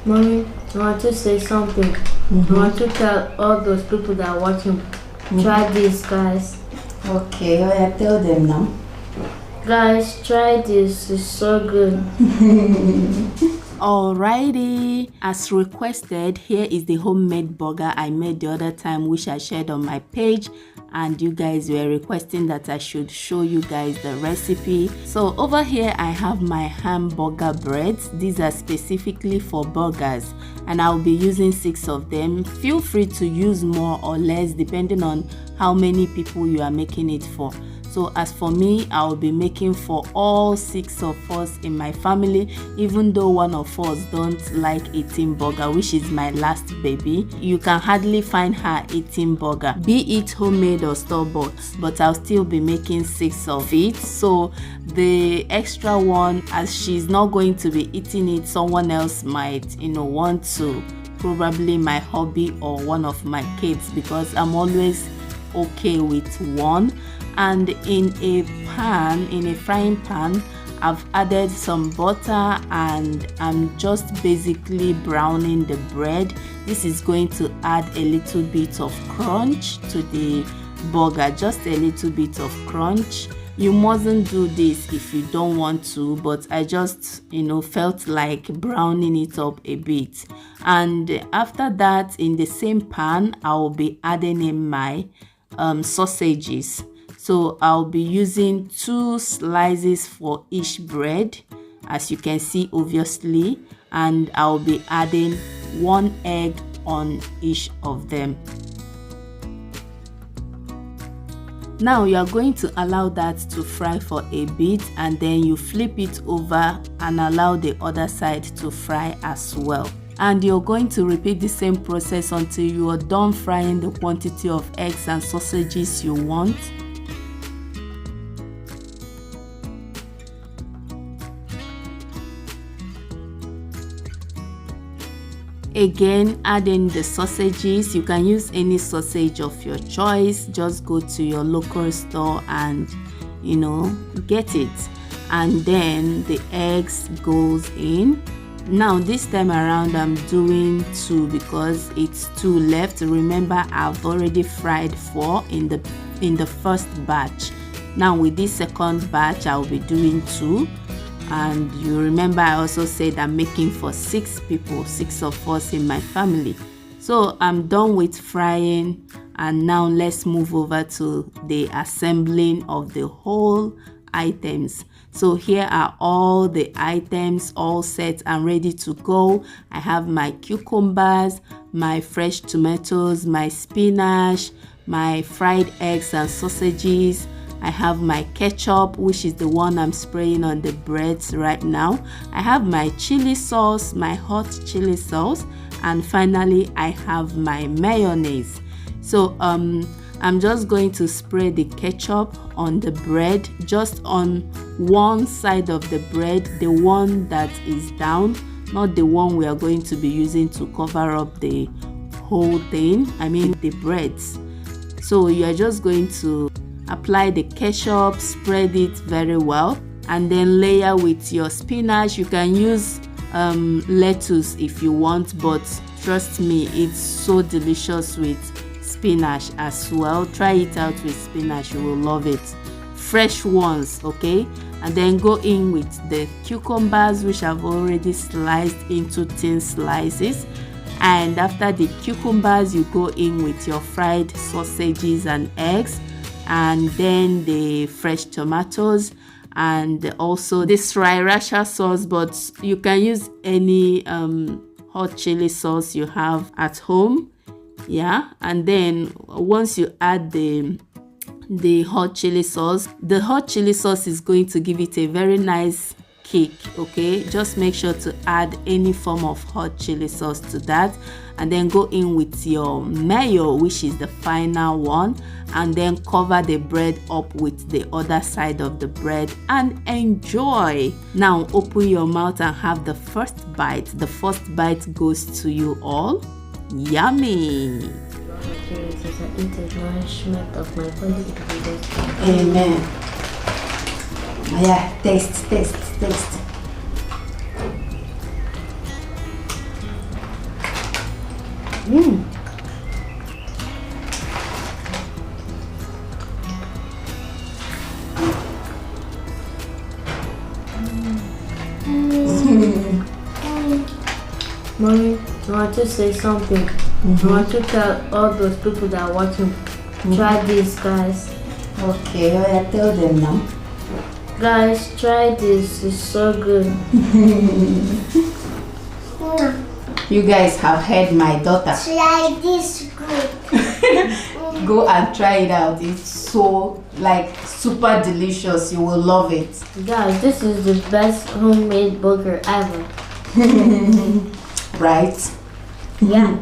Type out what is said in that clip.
Mommy, I want to say something. I want to tell all those people that are watching, try this, guys. Okay, I tell them now. Guys, try this. It's so good. Alrighty, as requested, here is the homemade burger I made the other time, which I shared on my page, and you guys were requesting that I should show you guys the recipe. So over here I have my hamburger breads. These are specifically for burgers and I'll be using 6 of them. Feel free to use more or less depending on how many people you are making it for. So as for me, I'll be making for all 6 of us in my family, even though one of us don't like eating burger, which is my last baby. You can hardly find her eating burger, be it homemade or store-bought, but I'll still be making 6 of it. So the extra one, as she's not going to be eating it, someone else might, want to, probably my hubby or one of my kids, because I'm always okay with one. And in a frying pan, I've added some butter and I'm just basically browning the bread. This is going to add a little bit of crunch to the burger, just a little bit of crunch. You mustn't do this if you don't want to, but I just felt like browning it up a bit. And after that, in the same pan, I'll be adding in my sausages. So I'll be using 2 slices for each bread, as you can see obviously, and I'll be adding 1 egg on each of them. Now you are going to allow that to fry for a bit, and then you flip it over and allow the other side to fry as well. And you're going to repeat the same process until you are done frying the quantity of eggs and sausages you want. Again, add in the sausages. You can use any sausage of your choice. Just go to your local store and get it. And then the eggs goes in. Now this time around I'm doing 2 because it's 2 left. Remember, I've already fried 4 in the first batch. Now with this second batch I'll be doing 2. And you remember I also said I'm making for 6 people, 6 of us in my family. So I'm done with frying, and now let's move over to the assembling of the whole items. So here are all the items all set and ready to go. I have my cucumbers, my fresh tomatoes, my spinach, my fried eggs and sausages. I have my ketchup, which is the one I'm spraying on the breads right now. I have my chili sauce, my hot chili sauce, and finally I have my mayonnaise. So I'm just going to spray the ketchup on the bread, just on one side of the bread, the one that is down, not the one we are going to be using to cover up the whole thing, I mean the breads. So you are just going to apply the ketchup, spread it very well, and then layer with your spinach. You can use lettuce if you want, but trust me, it's so delicious with spinach as well. Try it out with spinach, you will love it. Fresh ones, okay? And then go in with the cucumbers, which I've already sliced into thin slices. And after the cucumbers, you go in with your fried sausages and eggs, and then the fresh tomatoes, and also this sriracha sauce, but you can use any hot chili sauce you have at home. Yeah, and then once you add the hot chili sauce, the hot chili sauce is going to give it a very nice kick. Okay, just make sure to add any form of hot chili sauce to that, and then go in with your mayo, which is the final one, and then cover the bread up with the other side of the bread and enjoy. Now open your mouth and have the first bite. The first bite goes to you all. Yummy. Amen. Yeah, taste. Mm. Mommy, I want to say something. I want to tell all those people that are watching. Try this, guys. Okay, I tell them now. Guys, try this. It's so good. You guys have heard my daughter. Try this good. Go and try it out. It's so like super delicious. You will love it. Guys, this is the best homemade burger ever. Right? Yeah.